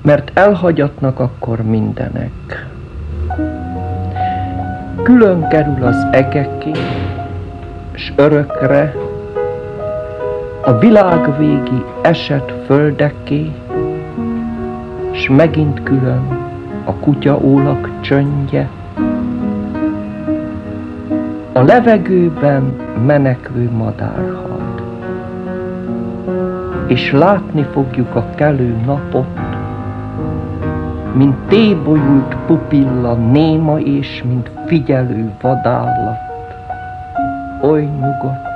mert elhagyatnak akkor mindenek. Külön kerül az egeké, s örökre a világvégi esett földeké, s megint külön a kutyaólak csöndje, a levegőben menekvő madárhad, és látni fogjuk a kelő napot, mint tébolyult pupilla néma és mint figyelő vadállat, oly nyugodt.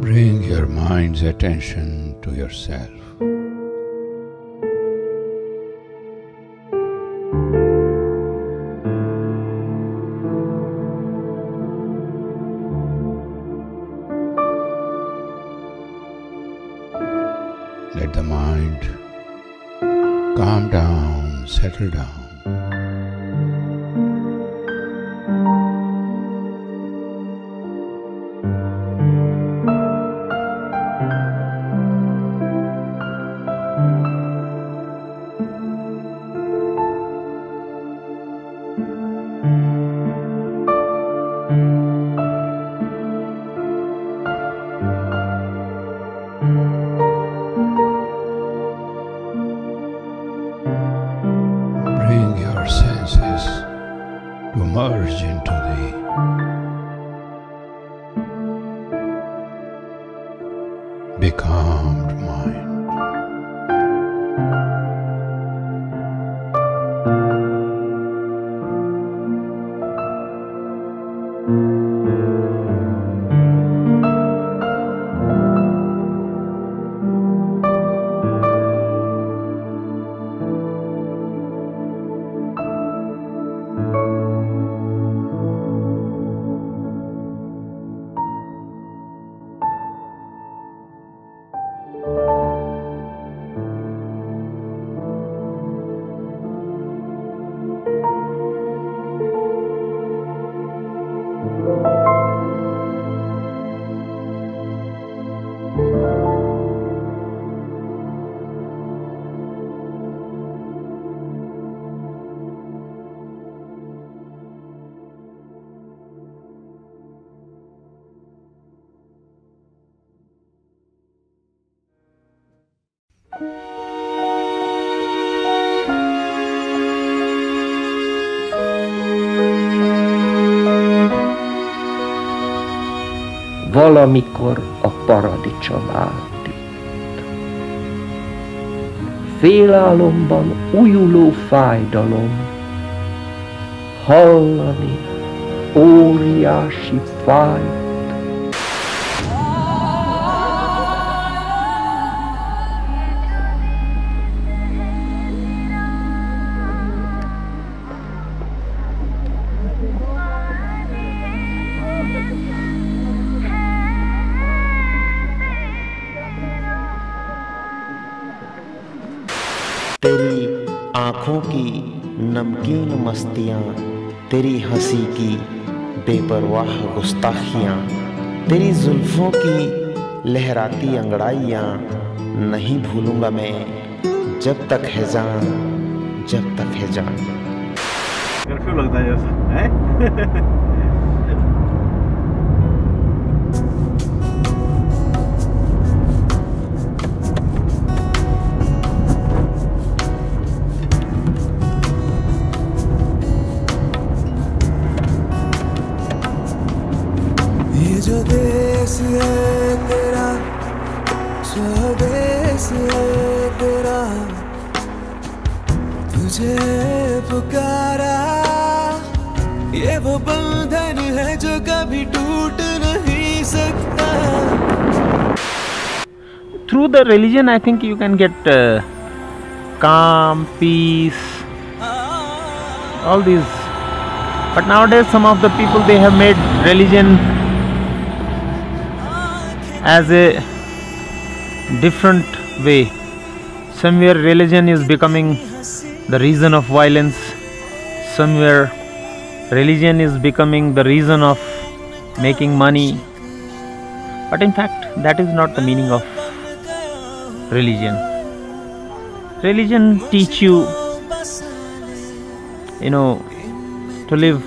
Bring your mind's attention to yourself. Let the mind calm down, settle down. Bring your senses to merge into the becalmed mind. Valamikor a paradicsom állt itt. Félálomban újuló fájdalom, hallani óriási fájt. तेरी आँखों की नमकीन मस्तियाँ, तेरी हंसी की बेपरवाह गुस्ताखियाँ, तेरी जुल्फों की लहराती अंगड़ाइयाँ नहीं भूलूंगा मैं जब तक है जान, जब तक है जान। कर्फ्यू लगता है जैसा है। ये जो देश है तेरा, स्वदेश है तेरा, तुझे पुकारा, ये वो बंधन है जो कभी टूट नहीं सकता। Through the religion, I think you can get calm, peace, all these. But nowadays, some of the people, they have made religion as a different way. Somewhere religion is becoming the reason of violence. Somewhere religion is becoming the reason of making money. But in fact, that is not the meaning of religion. Religion teach you, to live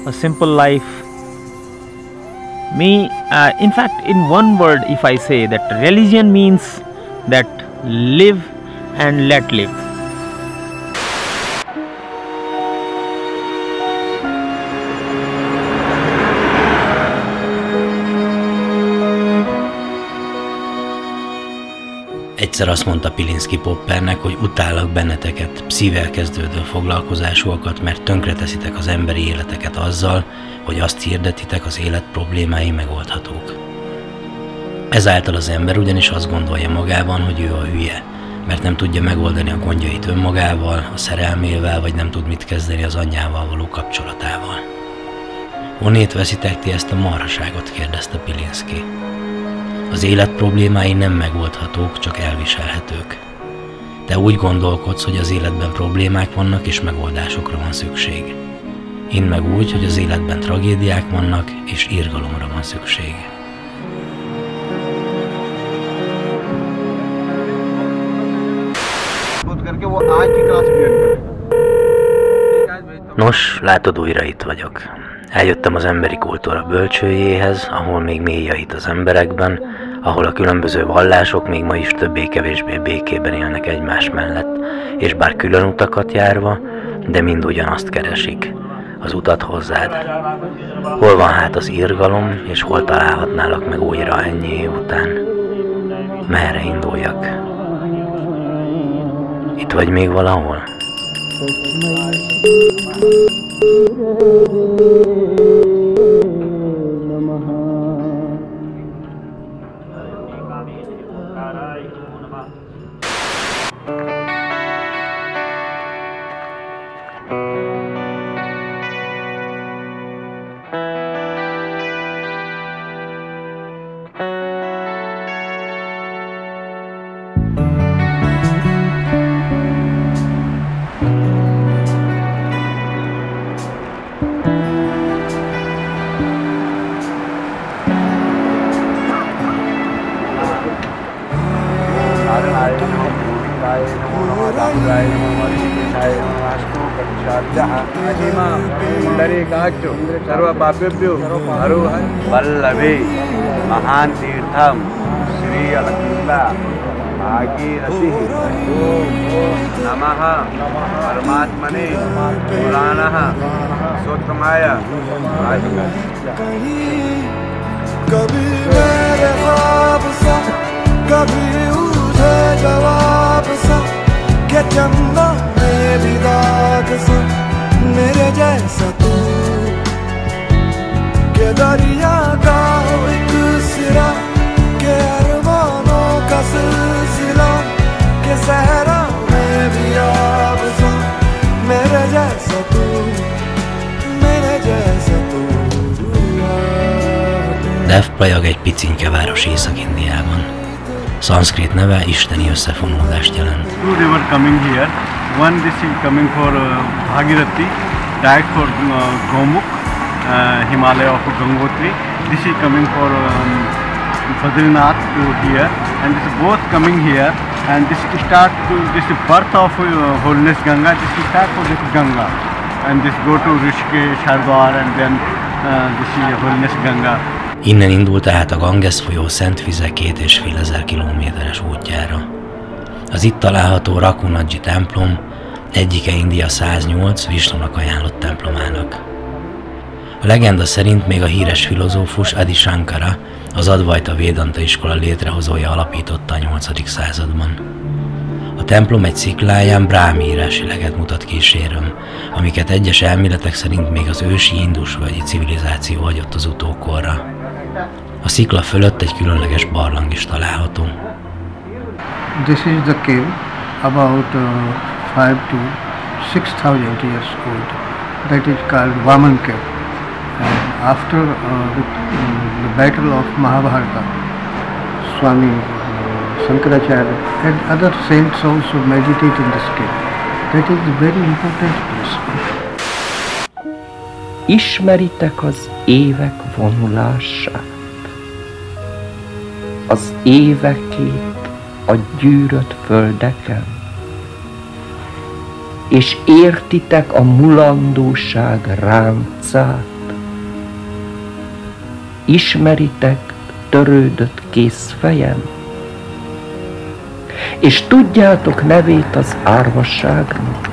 a simple life. In fact, in one word, if I say that religion means that live and let live. Egyszer azt mondta Pilinszky Poppernek, hogy utállak benneteket, szívvel kezdődő foglalkozásúakat, mert tönkreteszitek az emberi életeket azzal, hogy azt hirdetitek, az élet problémái megoldhatók. Ezáltal az ember ugyanis azt gondolja magában, hogy ő a hülye, mert nem tudja megoldani a gondjait önmagával, a szerelmével, vagy nem tud mit kezdeni az anyjával való kapcsolatával. Honnét veszitek ti ezt a marhaságot, kérdezte Pilinszky. Az élet problémái nem megoldhatók, csak elviselhetők. Te úgy gondolkodsz, hogy az életben problémák vannak és megoldásokra van szükség. Én meg úgy, hogy az életben tragédiák vannak és irgalomra van szükség. Nos, látod, újra itt vagyok. Eljöttem az emberi kultúra bölcsőjéhez, ahol még mély a hit az emberekben, ahol a különböző vallások még ma is többé-kevésbé békében élnek egymás mellett, és bár külön utakat járva, de mind ugyanazt keresik, az utat hozzád. Hol van hát az irgalom, és hol találhatnálak meg újra ennyi év után? Merre induljak? Itt vagy még valahol? सर्वपापेभ्यो वल्लभे महान तीर्थम श्री अलक्ष्मीला भागीरथी नमः परमात्मने पुराणः सोत्तमाय। कभी मेरे ख्वाब सा, कभी उठे जवाब सा, के चंदा में भी दाग सा, मेरे जैसा तू के दरिया का एक सिरा, के अरमानों का सिलसिला, के सहरा में भी आब सा, मेरे जैसा तू, मेरे जैसा तू। Dev Prayag egy picinke város Észak-Indiában. szanszkrit neve isteni összefonódást jelent. Two river coming here. One this is coming for Bhagirathi, that for Gomukh, Himalaya of Gangotri. This is coming for Badrinath to here, and this is both coming here. And this start to this birth of holiness Ganga. This start for this Ganga, and this go to Rishikesh, Hardwar, and then this is holiness Ganga. Innen indult tehát a Ganges folyó szent vize 2500 kilométeres útjára. Az itt található Raghunatji templom egyike India 108 Visnunak ajánlott templomának. A legenda szerint még a híres filozófus Adi Shankara, az Advaita Vedanta iskola létrehozója alapította a 8. században. A templom egy szikláján bráhmi írási leget mutat kísérőm, amiket egyes elméletek szerint még az ősi indusvölgyi civilizáció hagyott az utókorra. A szikla fölött egy különleges barlang is található. This is the cave, about 5 to 6,000 years old. That is called Vaman Cave. And after the battle of Mahabharata, Swami Shankaracharya and other saints also meditate in this cave. That is a very important place. Ismeritek az évek vonulását, az évekét a gyűrött földeken, és értitek a mulandóság ráncát, ismeritek törődött kézfejem, és tudjátok nevét az árvasságnak,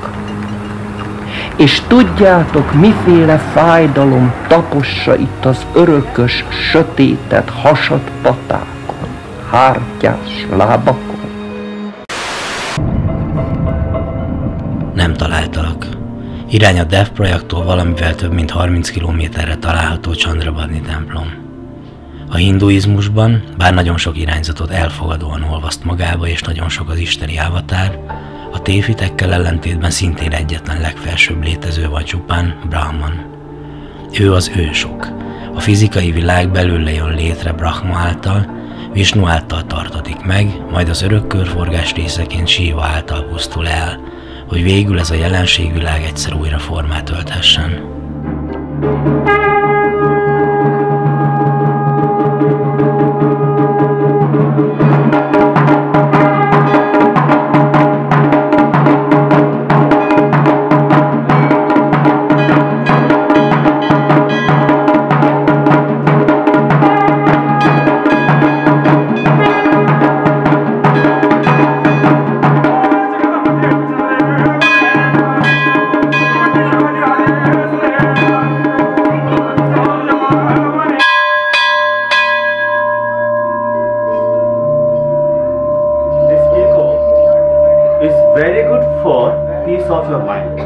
és tudjátok, miféle fájdalom tapossa itt az örökös, sötétet hasad patákon, hártyás lábakon. Nem találtalak. Irány a Dev projektól valamivel több mint 30 kilométerre található Chandrabadni templom. A hinduizmusban, bár nagyon sok irányzatot elfogadóan olvaszt magába és nagyon sok az isteni avatár, a téfitekkel ellentétben szintén egyetlen legfelsőbb létező van csupán, Brahman. Ő az ősok. A fizikai világ belőle jön létre Brahma által, Vishnu által tartatik meg, majd az örök körforgás részeként Shiva által pusztul el, hogy végül ez a jelenségvilág egyszer újra formát ölthessen. Very good for peace of your mind.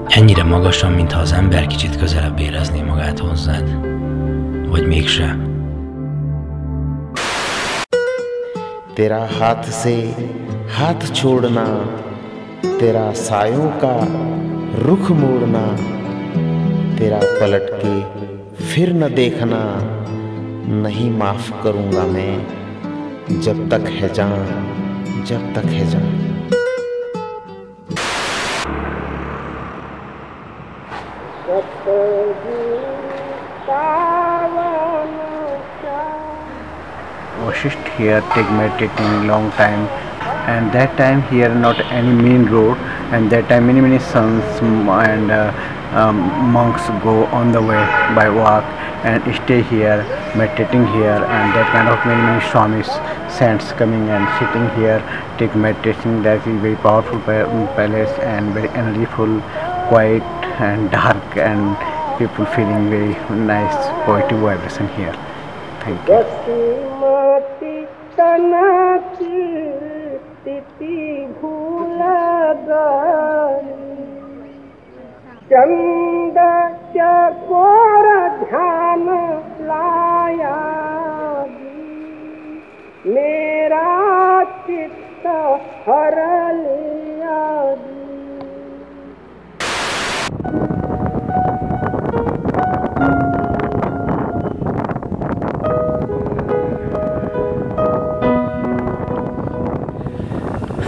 Ennyire magasan, mintha az ember kicsit közelebb érezné magát hozzád. Vagy mégse. तेरा हाथ से हाथ छोड़ना, तेरा सायों का रुख मोड़ना, तेरा पलट के फिर न देखना, नहीं माफ करूँगा मैं, जब तक है जान, जब तक है जान। Vasisht here take meditating long time, and that time here not any main road, and that time many sons and monks go on the way by walk and stay here meditating here, and that kind of many swamis saints coming and sitting here take meditation. That is very powerful palace and very energyful, quiet and dark, and people feeling very nice positive vibration here. Thank you. चंद चकोर ध्यान लाया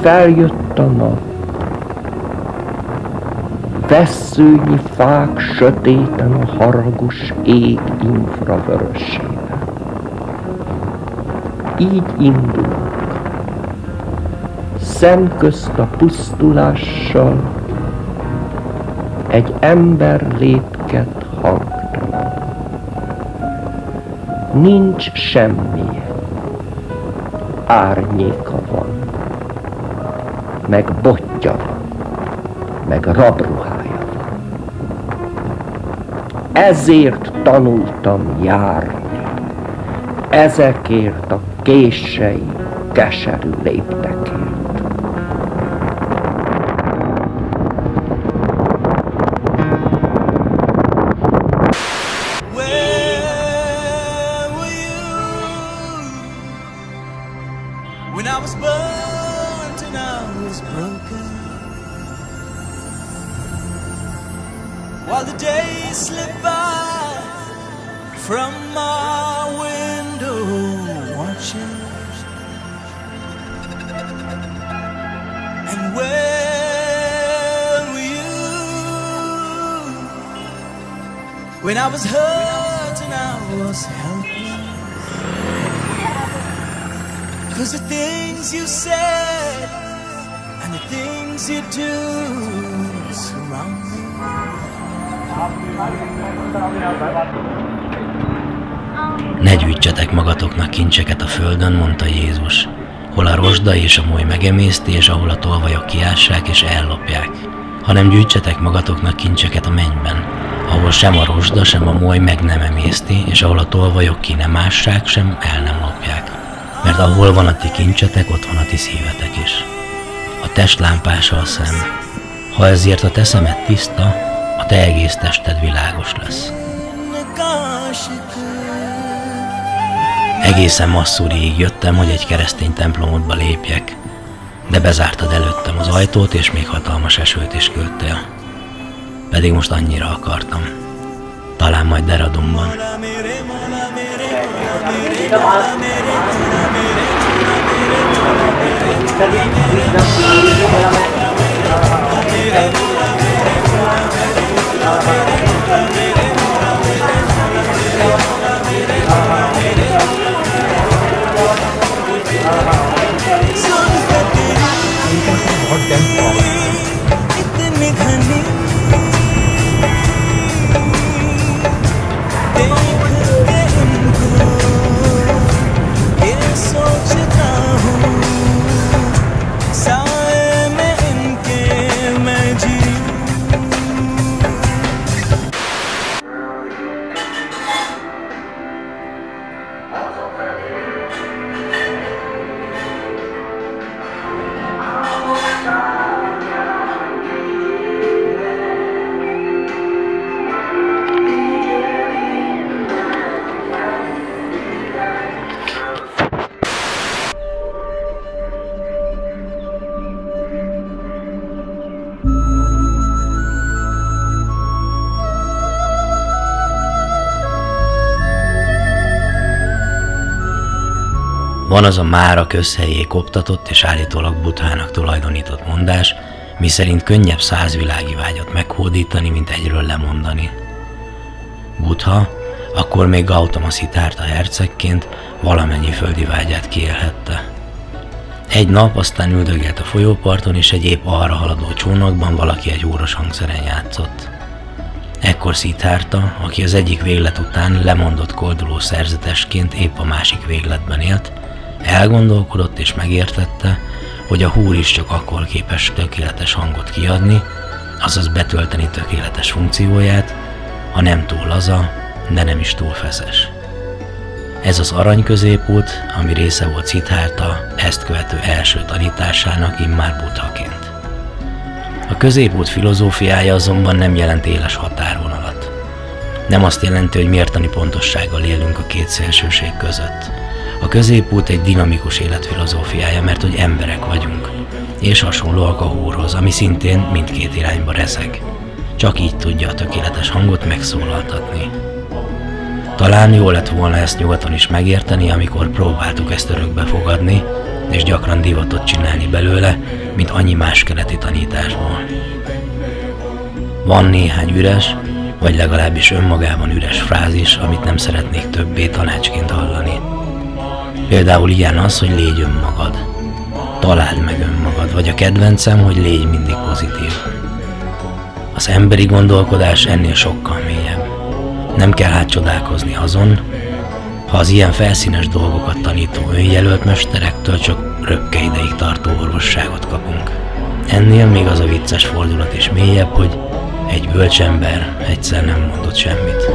Feljött a nap, vesszőnyi fák sötéten a haragos ég infravörösében. Így indulok, szemközt a pusztulással, egy ember lépked hangtalan. Nincs semmije, árnyéka van, meg botja van, meg rabruhája van. Ezért tanultam járni, ezekért a kései, keserű léptekért. When I was burnt and I was broken, while the days slip by from my window watching, and where were you when I was hurt and I was helpless? 'Cause the things you said and the things you do surround me. Ne gyűjtsetek magatoknak kincseket a földön, mondta Jézus, hol a rozsda és a moly megemészti, és ahol a tolvajok kiássák és ellopják, hanem gyűjtsetek magatoknak kincseket a mennyben, ahol sem a rozsda, sem a moly meg nem emészti, és ahol a tolvajok ki nem ássák, sem el nem lopják. Mert ahol van a ti kincsetek, ott van a ti szívetek is. A test lámpása a szem. Ha ezért a te szemed tiszta, a te egész tested világos lesz. Egészen Masszúriig jöttem, hogy egy keresztény templomodba lépjek, de bezártad előttem az ajtót, és még hatalmas esőt is küldtél. Pedig most annyira akartam. Talán majd Deradumban. Van az a mára közhelyé koptatott és állítólag Buddhának tulajdonított mondás, miszerint könnyebb 100 világi vágyat meghódítani, mint egyről lemondani. Buddha, akkor még Gautama Szitárta hercegként valamennyi földi vágyát kiélhette. Egy nap aztán üldögélt a folyóparton, és egy épp arra haladó csónakban valaki egy óros hangszeren játszott. Ekkor Szitárta, aki az egyik véglet után lemondott kolduló szerzetesként épp a másik végletben élt, elgondolkodott és megértette, hogy a húr is csak akkor képes tökéletes hangot kiadni, azaz betölteni tökéletes funkcióját, ha nem túl laza, de nem is túl feszes. Ez az arany középút, ami része volt Szitárta ezt követő első tanításának immár Buddhaként. A középút filozófiája azonban nem jelent éles határvonalat. Nem azt jelenti, hogy mértani pontossággal élünk a két szélsőség között. A középút egy dinamikus életfilozófiája, mert hogy emberek vagyunk. és hasonlóak a húrhoz, ami szintén mindkét irányba rezeg. Csak így tudja a tökéletes hangot megszólaltatni. Talán jó lett volna ezt nyugaton is megérteni, amikor próbáltuk ezt örökbe fogadni, és gyakran divatot csinálni belőle, mint annyi más keleti tanításból. Van néhány üres, vagy legalábbis önmagában üres frázis, amit nem szeretnék többé tanácsként hallani. Például ilyen az, hogy légy önmagad. Találd meg önmagad, vagy a kedvencem, hogy légy mindig pozitív. Az emberi gondolkodás ennél sokkal mélyebb. Nem kell hát csodálkozni azon, ha az ilyen felszínes dolgokat tanító önjelölt mesterektől csak röpke ideig tartó orvosságot kapunk. Ennél még az a vicces fordulat is mélyebb, hogy egy bölcsember egyszer nem mondott semmit.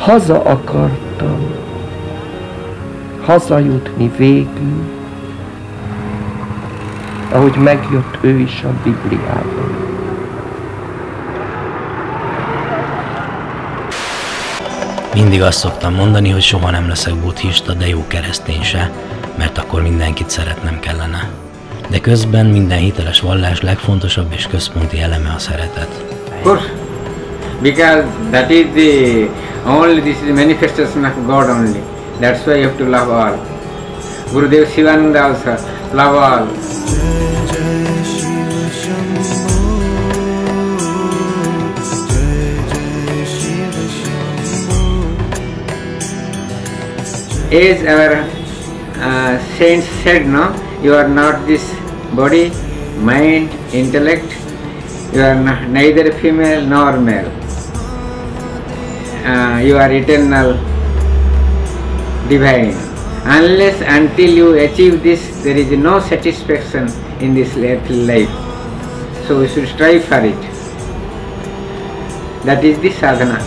Haza akartam, hazajutni végül, ahogy megjött ő is a Bibliában. Mindig azt szoktam mondani, hogy soha nem leszek buddhista, de jó keresztény se, mert akkor mindenkit szeretnem kellene. De közben minden hiteles vallás legfontosabb és központi eleme a szeretet. Because that is this is the manifestation of God only. That's why you have to love all. Gurudev Shivananda also love all. As our saints said, no, you are not this body, mind, intellect. You are neither female nor male. You are eternal, divine. Unless until you achieve this, there is no satisfaction in this earthly life. So we should strive for it. That is the sadhana.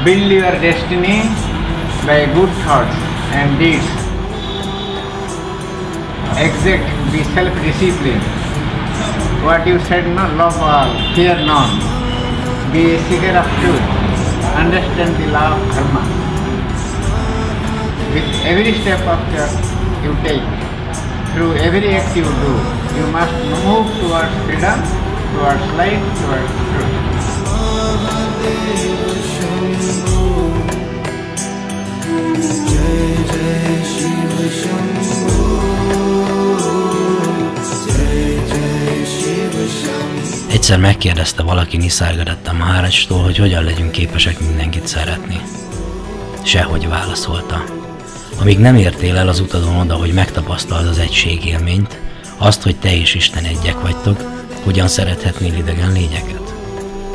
Build your destiny by good thoughts and deeds. Exact, be self-disciplined. What you said, no, love all, fear none. Be a seeker of truth. Understand the law of karma. With every step of you take, through every act you do, you must move towards freedom, towards light, towards truth. Egyszer megkérdezte valaki Nisargadatta Mahārājtól, hogy hogyan legyünk képesek mindenkit szeretni. Sehogy, válaszolta. Amíg nem értél el az utadon oda, hogy megtapasztald az egységélményt, azt, hogy te és Isten egyek vagytok, hogyan szerethetnél idegen lényeket?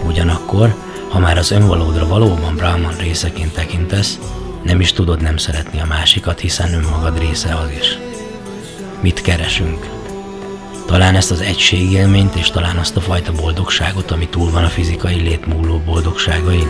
Ugyanakkor, ha már az önvalódra valóban Brahman részeként tekintesz, nem is tudod nem szeretni a másikat, hiszen önmagad része az is. Mit keresünk? Talán ezt az egységélményt, és talán azt a fajta boldogságot, ami túl van a fizikai lét múló boldogságain?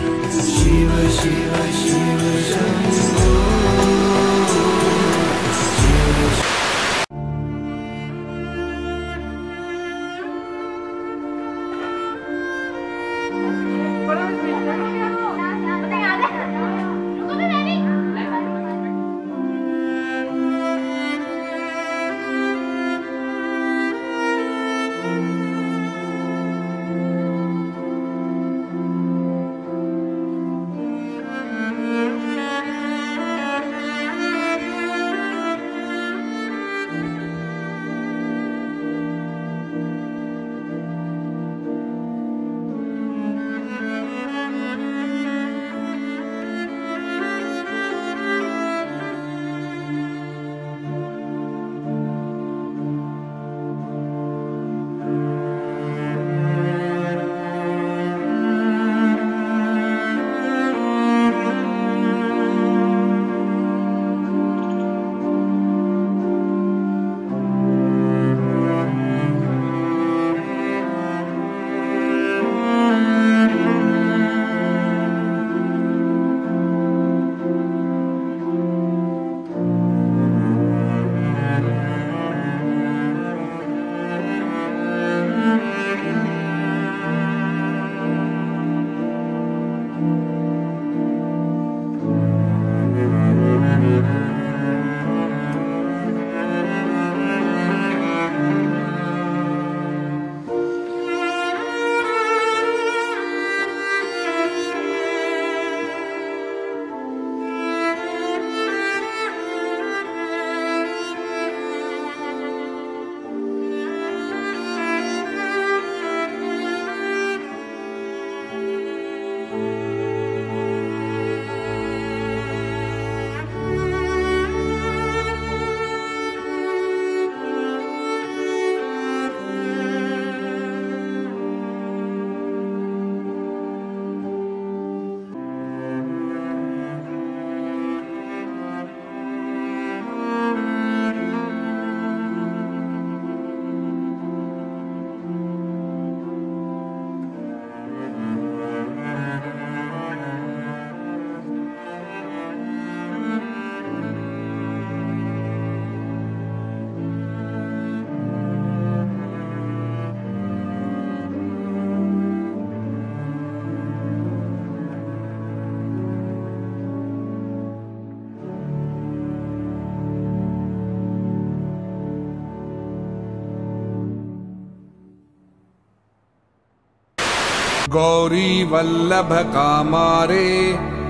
Gauri वल्लभ कामारे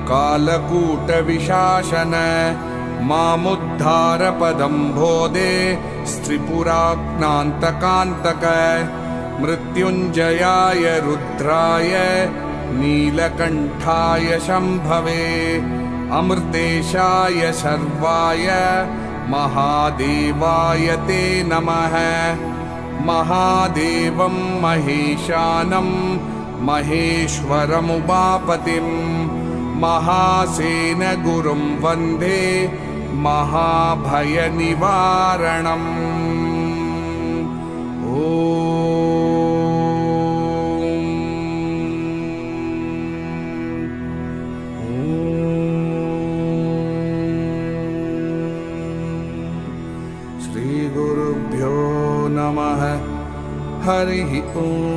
कालकूट विशासन मामुद्धार पदम्भोदे स्त्रिपुराक्नान्तकान्तक मृत्युञ्जयाय रुद्राय नीलकण्ठाय शम्भवे अमृतेशाय सर्वाय महादेवाय ते नमः। महादेवं महेशानं महेश्वरमुमापतिं महासेन गुरुं वन्दे महाभयनिवारणम् श्रीगुरुभ्यो नमः हरिः ओम्।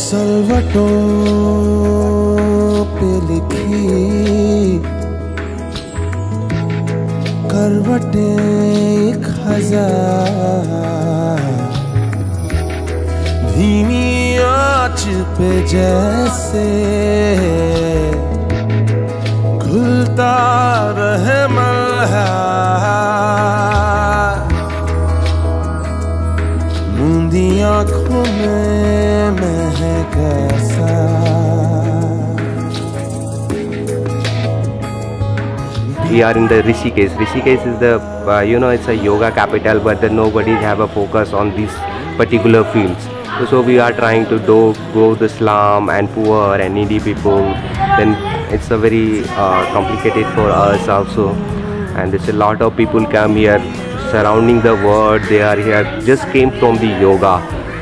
सलवटों पे लिखी करवटें एक हजार, धीमी आँच पे जैसे घुलता रहे मल्हार, मूंदी आँखों में महक ऐसा। We are in the Rishikesh. Rishikesh is the it's a yoga capital, but nobody have a focus on these particular fields. So we are trying to go the slum and poor and needy people. Then it's a very complicated for us also, and there's a lot of people come here surrounding the world. They are here just came from the yoga,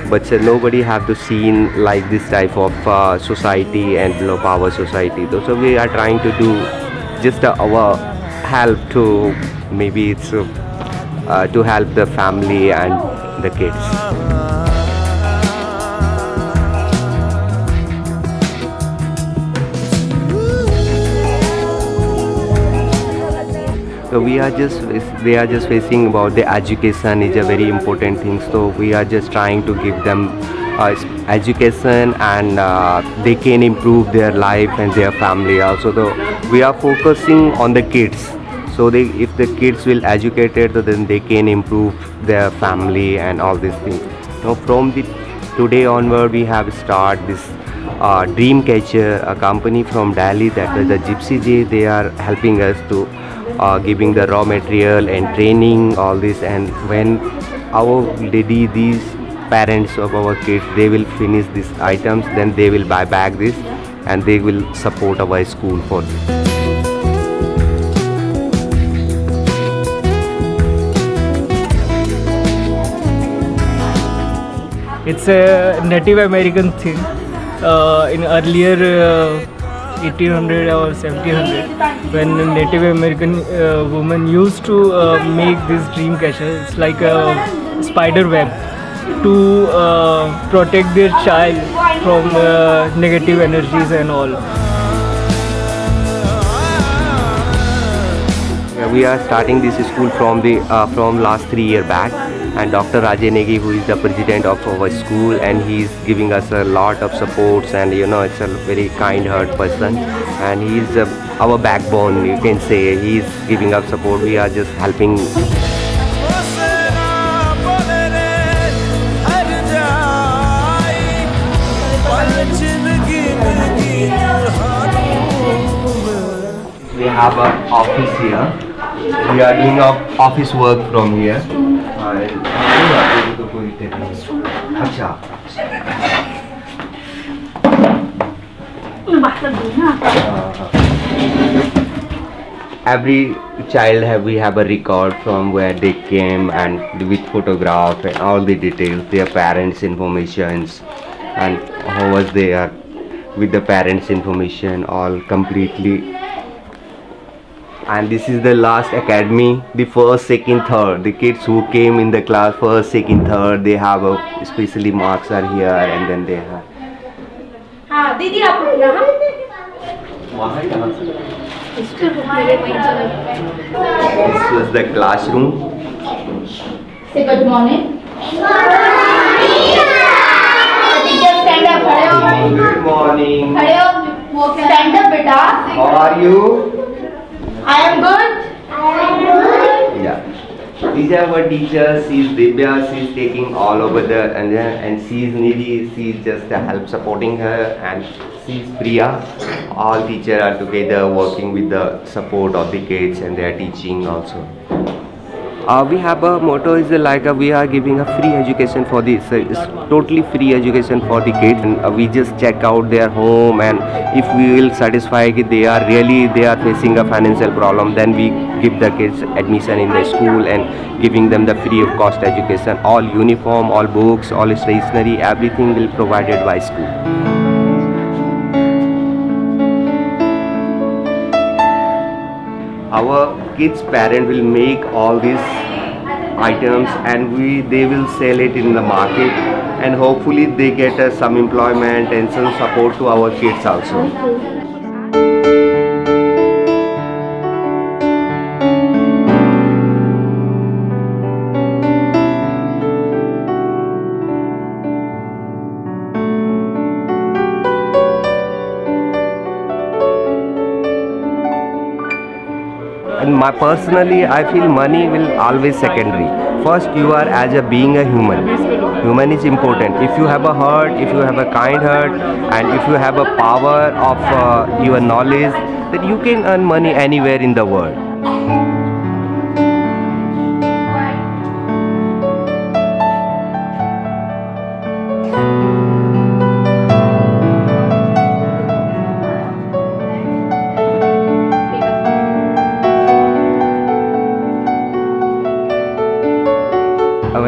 but nobody have the scene like this type of society and low power society. So we are trying to do just our help to maybe it's to help the family and the kids. So they are just facing about the education is a very important thing. So we are just trying to give them education, and they can improve their life and their family also. So we are focusing on the kids. So if the kids will educate it, then they can improve their family and all these things. Now from today onward, we have started this Dreamcatcher, a company from Delhi, that is the Gypsy J. They are helping us to giving the raw material and training all this, and when these parents of our kids, they will finish these items, then they will buy back this and they will support our school for this. It's a Native American thing. In earlier 1800 or 1700, when Native American women used to make this dream catcher. It's like a spider web to protect their child from negative energies and all. We are starting this school from last 3 years back, and Dr. Rajay Negi, who is the president of our school, and he is giving us a lot of supports, and it's a very kind-hearted person, and he is our backbone, you can say. He is giving us support. We are just helping. We have an office here. We are doing office work from here. Every child we have a record from where they came, and with photograph and all the details, their parents' informations, and how was they are with the parents' information, all completely and this is the last academy. The first, second, third, the kids who came in the class first, second, third, they have a especially marks are here, and then they have. दीदी आप This was the classroom. Say good morning. Teacher, stand up. Good morning. Stand up, beta. How are you? I am good. Yeah. These are our teachers. She's Divya. She's taking all over and she's needy. She's just help supporting her, and she's Priya. All teachers are together working with the support of the kids, and they are teaching also. We have a motto is like we are giving a free education for this. It's totally free education for the kids, and we just check out their home, and if we will satisfy that they are facing a financial problem, then we give the kids admission in the school and giving them the free of cost education. All uniform, all books, all stationery, everything will provided by school. Our kids' parent will make all these items, and they will sell it in the market, and hopefully they get some employment and some support to our kids also. And personally, I feel money will always secondary. First, you are as a being a human. Human is important. If you have a heart, if you have a kind heart, and if you have a power of your knowledge, then you can earn money anywhere in the world.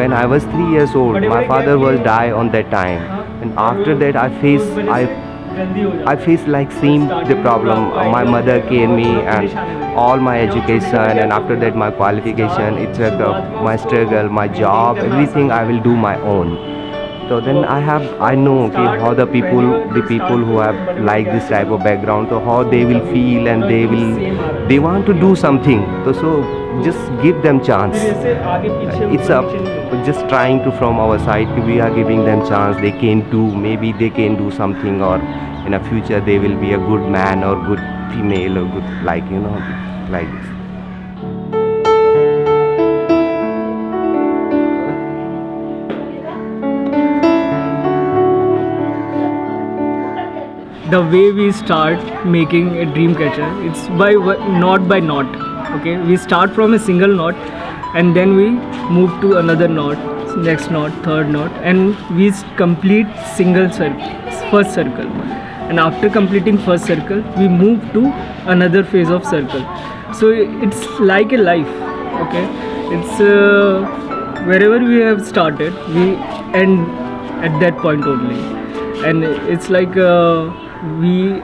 When I was 3 years old, my father was died on that time, and after that I faced like same the problem. My mother gave me and all my education, and after that my qualification. It's my struggle, my job, everything I will do my own. So then I know how the people who have like this type of background, so how they will feel, and they want to do something. So just give them chance. It's just trying to from our side, we are giving them chance. They can do, maybe they can do something, or in a future they will be a good man or good female or good like this. The way we start making a dream catcher, it's by knot by knot. Okay, we start from a single knot, and then we move to another knot, next knot, third knot, and we complete single circle, first circle. And after completing first circle, we move to another phase of circle. So it's like a life. Okay, it's wherever we have started, we end at that point only, and it's like we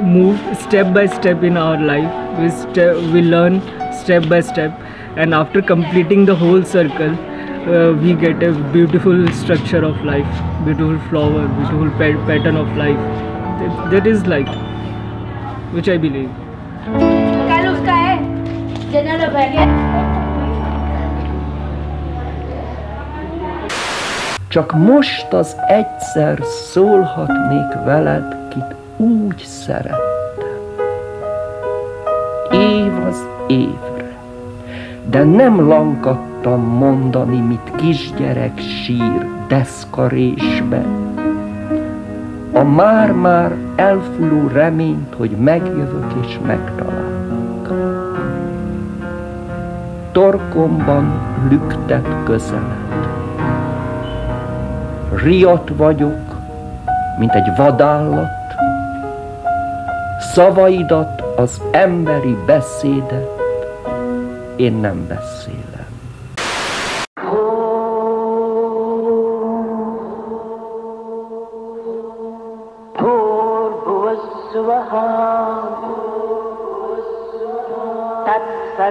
move step by step in our life. We learn step by step, and after completing the whole circle, we get a beautiful structure of life, beautiful flower, beautiful pattern of life. That is life, which I believe. Csak most az egyszer szólhatnék veled, kit úgy szerettem. Év az évre, de nem lankadtam mondani, mit kisgyerek sír deszkarésbe. A már-már elfuló reményt, hogy megjövök és megtalálok. Torkomban lüktet közeled. Riadt vagyok, mint egy vadállat, szavaidat, az emberi beszédet én nem beszélem. Torbu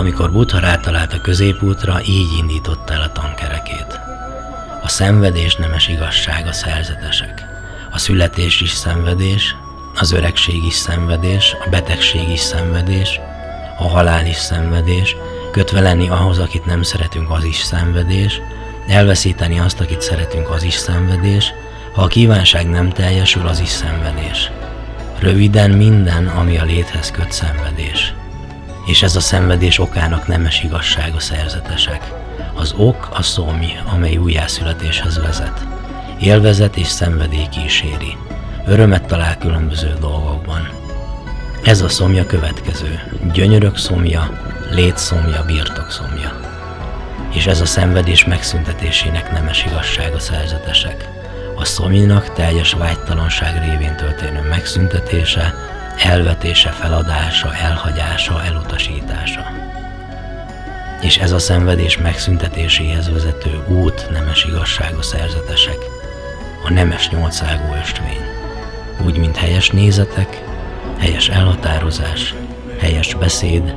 Amikor Buddha rátalált a középútra, így indította el a tankerekét. A szenvedés nemes igazság a szerzetesek. A születés is szenvedés, az öregség is szenvedés, a betegség is szenvedés, a halál is szenvedés, kötve lenni ahhoz, akit nem szeretünk, az is szenvedés, elveszíteni azt, akit szeretünk, az is szenvedés, ha a kívánság nem teljesül, az is szenvedés. Röviden minden, ami a léthez köt, szenvedés. És ez a szenvedés okának nemes igazság a szerzetesek. Az ok a szómi, amely újjászületéshez vezet. Élvezet és szenvedély kíséri. Örömet talál különböző dolgokban. Ez a szomja következő. Gyönyörök szomja, létszomja, birtokszomja. És ez a szenvedés megszüntetésének nemes igazság a szerzetesek. A szomjinak teljes vágytalanság révén történő megszüntetése, elvetése, feladása, elhagyása, elutasítása. És ez a szenvedés megszüntetéséhez vezető út nemes igazság a szerzetesek. A nemes nyolcágú östvény. Úgy, mint helyes nézetek, helyes elhatározás, helyes beszéd,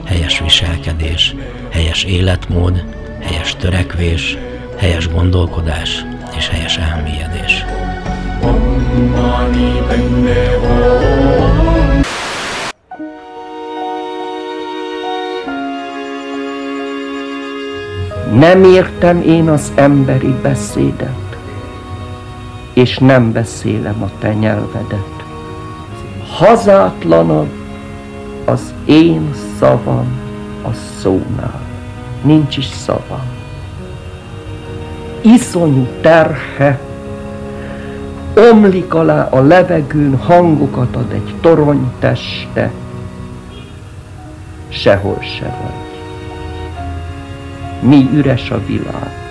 helyes viselkedés, helyes életmód, helyes törekvés, helyes gondolkodás és helyes elmélyedés. Nem értem én az emberi beszédet, és nem beszélem a te nyelvedet. Hazátlanabb az én szavam a szónál. Nincs is szavam. Iszonyú terhe omlik alá a levegőn, hangokat ad egy torony teste, sehol se vagy. Mi üres a világ.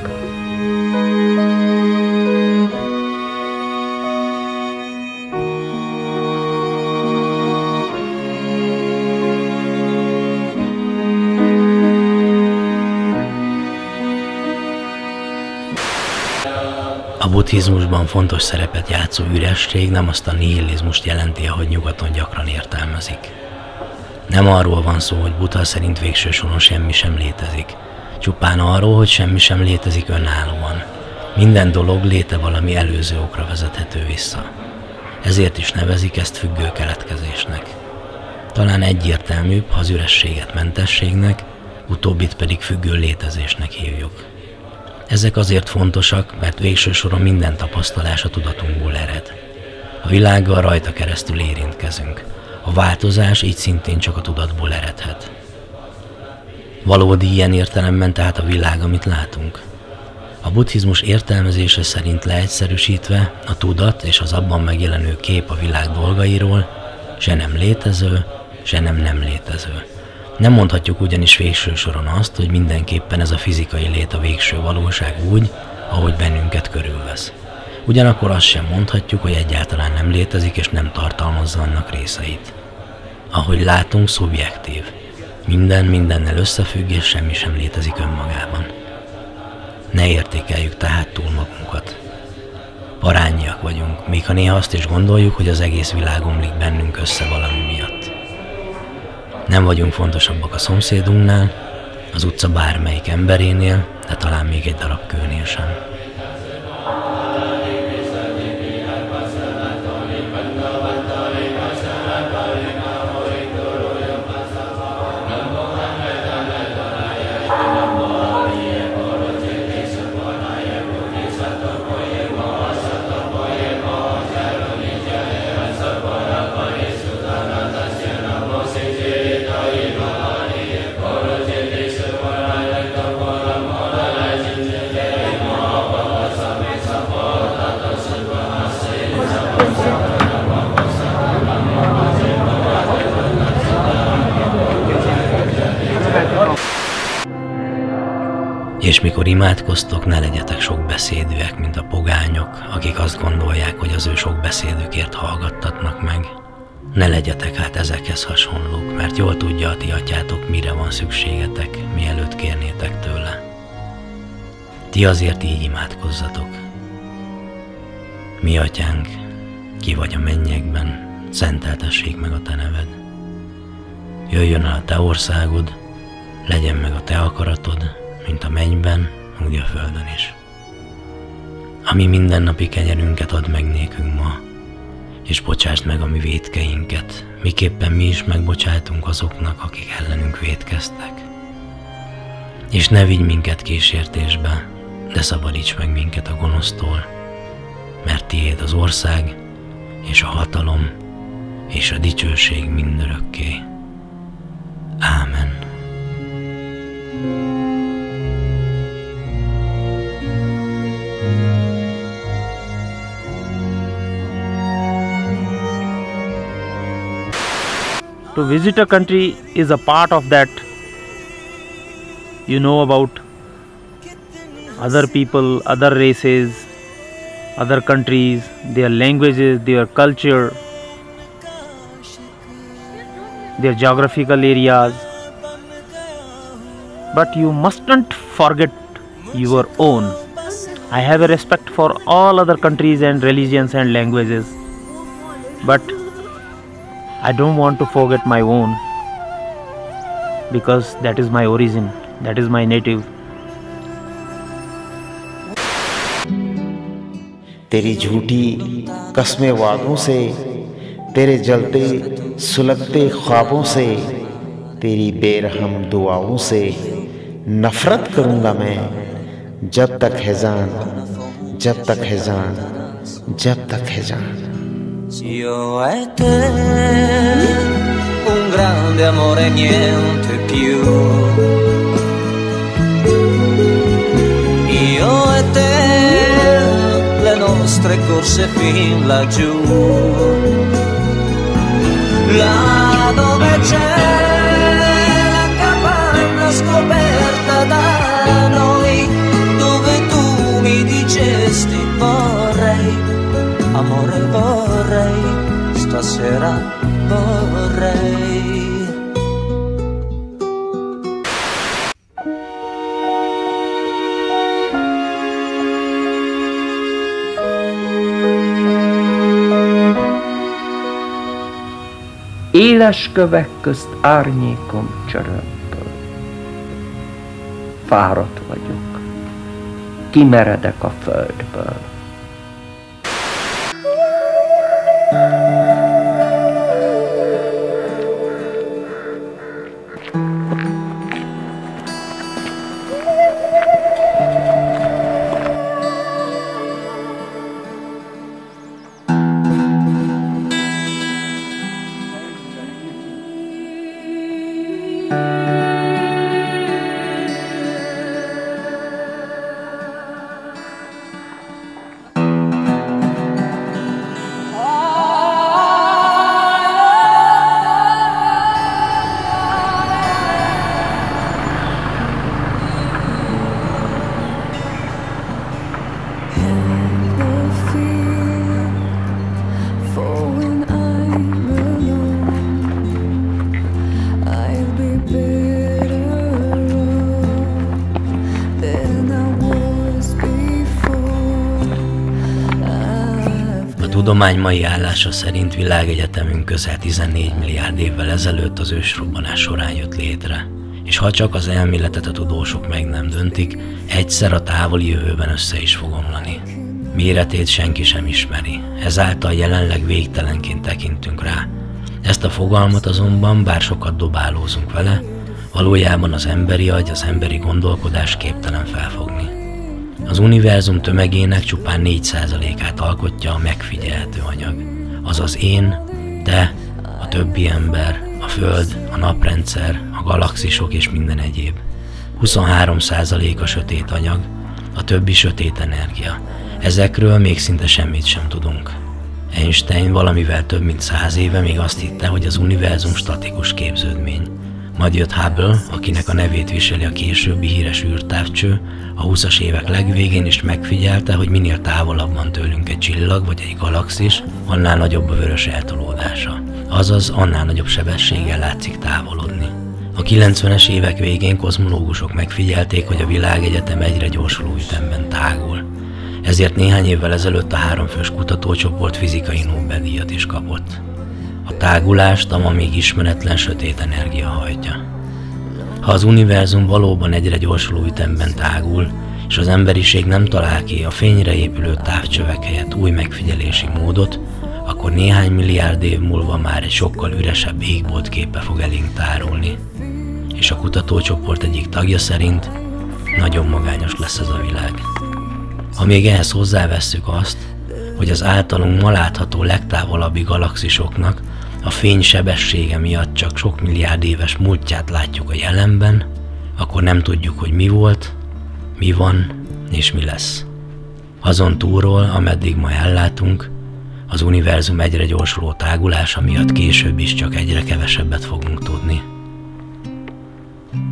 A buddhizmusban fontos szerepet játszó üresség nem azt a nihilizmust jelenti, ahogy nyugaton gyakran értelmezik. Nem arról van szó, hogy Buddha szerint végső soron semmi sem létezik. Csupán arról, hogy semmi sem létezik önállóan. Minden dolog léte valami előző okra vezethető vissza. Ezért is nevezik ezt függő keletkezésnek. Talán egyértelműbb, ha az ürességet mentességnek, utóbbit pedig függő létezésnek hívjuk. Ezek azért fontosak, mert végső soron minden tapasztalás a tudatunkból ered. A világgal rajta keresztül érintkezünk. A változás így szintén csak a tudatból eredhet. Valódi ilyen értelemben tehát a világ, amit látunk. A buddhizmus értelmezése szerint leegyszerűsítve a tudat és az abban megjelenő kép a világ dolgairól se nem létező, se nem létező. Nem mondhatjuk ugyanis végső soron azt, hogy mindenképpen ez a fizikai lét a végső valóság úgy, ahogy bennünket körülvesz. Ugyanakkor azt sem mondhatjuk, hogy egyáltalán nem létezik és nem tartalmazza annak részeit. Ahogy látunk, szubjektív. Minden mindennel összefügg, és semmi sem létezik önmagában. Ne értékeljük tehát túl magunkat. Parányiak vagyunk, még ha néha azt is gondoljuk, hogy az egész világ omlik bennünk össze valami miatt. Nem vagyunk fontosabbak a szomszédunknál, az utca bármelyik emberénél, de talán még egy darab kőnél sem. És mikor imádkoztok, ne legyetek sok beszédűek, mint a pogányok, akik azt gondolják, hogy az ő sok beszédükért hallgattatnak meg. Ne legyetek hát ezekhez hasonlók, mert jól tudja a ti atyátok, mire van szükségetek, mielőtt kérnétek tőle. Ti azért így imádkozzatok. Mi atyánk, ki vagy a mennyekben, szenteltessék meg a te neved. Jöjjön el a te országod, legyen meg a te akaratod, mint a mennyben, úgy a földön is. Ami mindennapi kenyerünket add meg nékünk ma, és bocsásd meg a mi vétkeinket, miképpen mi is megbocsájtunk azoknak, akik ellenünk vétkeztek. És ne vigy minket kísértésbe, de szabadíts meg minket a gonosztól, mert tiéd az ország, és a hatalom, és a dicsőség mindörökké. Ámen. To visit a country is a part of that. You know about other people, other races, other countries, their languages, their culture, their geographical areas. But you mustn't forget your own. I have a respect for all other countries and religions and languages, but I don't want to forget my own, because that is my origin, that is my native. तेरी झूठी कस्में वादों से, तेरे जलते सुलगते ख्वाबों से, तेरी बेरहम दुआओं से नफरत करूँगा मैं, जब तक है जान, जब तक है जान, जब तक है जान. Io e te, un grande amore, niente più. Io e te, le nostre corse fin laggiù, là dove c'è la capanna scoperta da noi, dove tu mi dicesti vorrei, amore vorrei, stasera vorrei. Éles kövek közt árnyékom csörömpöl. Fáradt vagyok, kimeredek a földből. A tudomány mai állása szerint világegyetemünk közel 14 milliárd évvel ezelőtt az ősrobbanás során jött létre, és ha csak az elméletet a tudósok meg nem döntik, egyszer a távoli jövőben össze is fog omlani. Méretét senki sem ismeri, ezáltal jelenleg végtelenként tekintünk rá. Ezt a fogalmat azonban, bár sokat dobálózunk vele, valójában az emberi agy, az emberi gondolkodás képtelen felfogni. Az univerzum tömegének csupán 4%-át alkotja a megfigyelhető anyag, azaz én, te, a többi ember, a Föld, a naprendszer, a galaxisok és minden egyéb. 23% a sötét anyag, a többi sötét energia. Ezekről még szinte semmit sem tudunk. Einstein valamivel több mint 100 éve még azt hitte, hogy az univerzum statikus képződmény. Majd jött Hubble, akinek a nevét viseli a későbbi híres űrtávcső, a 20-as évek legvégén is megfigyelte, hogy minél távolabb van tőlünk egy csillag vagy egy galaxis, annál nagyobb a vörös eltolódása. Azaz, annál nagyobb sebességgel látszik távolodni. A 90-es évek végén kozmológusok megfigyelték, hogy a világegyetem egyre gyorsuló ütemben tágul. Ezért néhány évvel ezelőtt a 3 fős kutatócsoport fizikai Nobel-díjat is kapott. A tágulást a ma még ismeretlen sötét energia hajtja. Ha az univerzum valóban egyre gyorsuló ütemben tágul, és az emberiség nem talál ki a fényre épülő távcsövek helyett új megfigyelési módot, akkor néhány milliárd év múlva már egy sokkal üresebb égbolt képe fog elénk tárulni. És a kutatócsoport egyik tagja szerint nagyon magányos lesz ez a világ. Ha még ehhez hozzávesszük azt, hogy az általunk ma látható legtávolabbi galaxisoknak a fény sebessége miatt csak sok milliárd éves múltját látjuk a jelenben, akkor nem tudjuk, hogy mi volt, mi van és mi lesz. Azon túlról, ameddig ma ellátunk, az univerzum egyre gyorsuló tágulása miatt később is csak egyre kevesebbet fogunk tudni.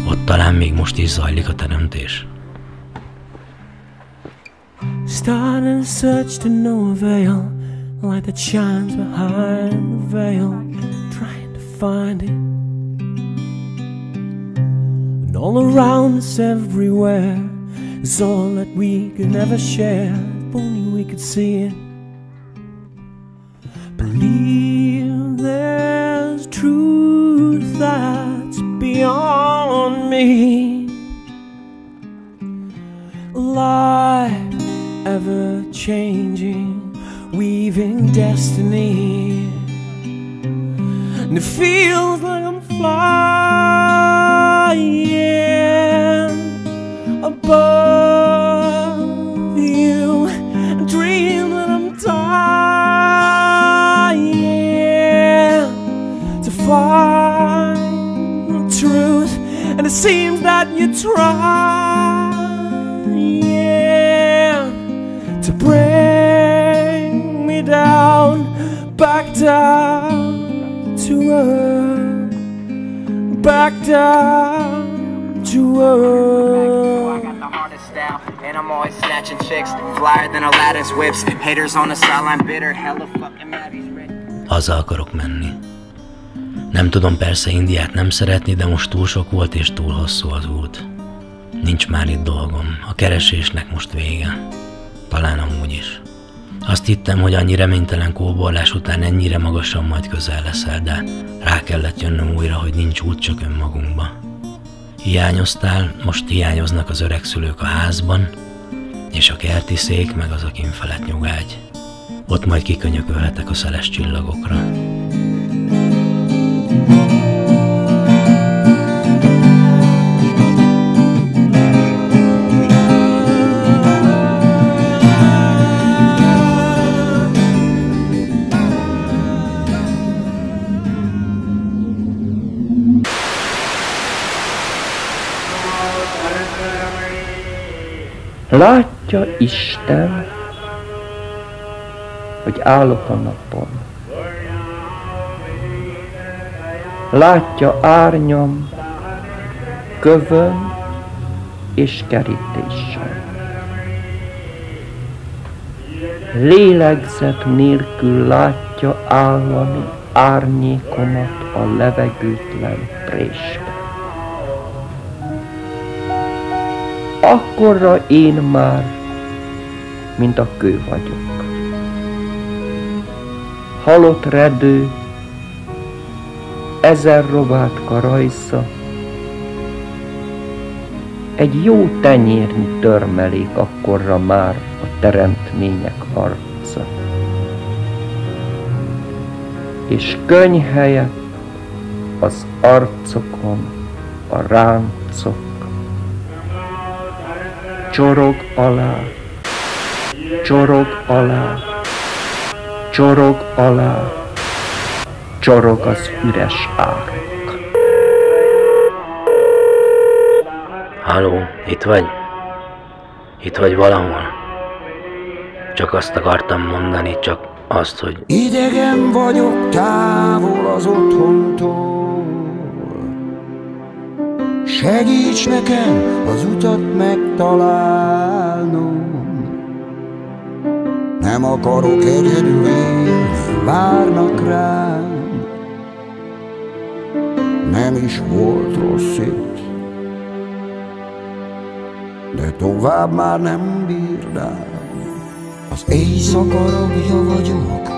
Ott talán még most is zajlik a teremtés. Starting a search to no avail, light that shines behind the veil, trying to find it. And all around us everywhere is all that we could never share. If only we could see it. Believe there's truth that's beyond me. Life ever changing, weaving destiny. And it feels like I'm flying above you. I dream that I'm dying to find the truth. And it seems that you try to bring me down, back down to earth, back down to earth. I got the hardest style, and I'm always snatching chicks, flyer than Aladdin's whips, haters on the sideline bitter, hella fucking mad he's ready. Haza akarok menni. Nem tudom persze Indiát nem szeretni, de most túl sok volt és túl hosszú az út. Nincs már itt dolgom, a keresésnek most vége. Talán amúgy is. Azt hittem, hogy annyi reménytelen kóborlás után ennyire magasan majd közel leszel, de rá kellett jönnöm újra, hogy nincs út csak önmagunkba. Hiányoztál, most hiányoznak az öregszülők a házban, és a kerti szék meg az a kínfelett nyugágy. Ott majd kikönyökölhetek a szeles csillagokra. Látja Isten, hogy állok a napon. Látja árnyam, kövön és kerítéssel. Lélegzet nélkül látja állani árnyékomat a levegőtlen présbe. Akkorra én már, mint a kő vagyok. Halott redő, ezer rovátka rajza, egy jó tenyérnyi törmelék akkorra már a teremtmények arca. És könny helyett az arcokon a ráncok, csorog alá, csorog alá, csorog alá, csorog az üres árok. Halló, itt vagy? Itt vagy valahol? Csak azt akartam mondani, csak azt, hogy... Idegen vagyok távol az otthontól. Segíts nekem az utat megtalálnom. Nem akarok egyedül élni, várnak rám. Nem is volt rossz itt, de tovább már nem bírnám. Az éjszaka rabja vagyok,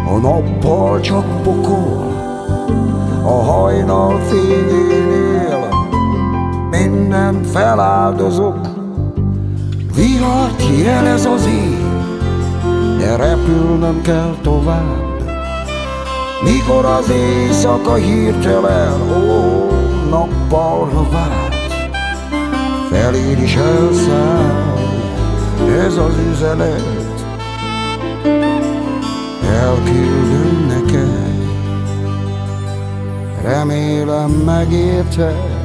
a nappal csak pokol, a hajnal fényénél áldozok. Vihart jelez az ég, de repülnöm kell tovább. Mikor az éjszaka hirtelen, nappalra vált, feléd is elszáll ez az üzenet. Elküldöm neked, remélem megérted.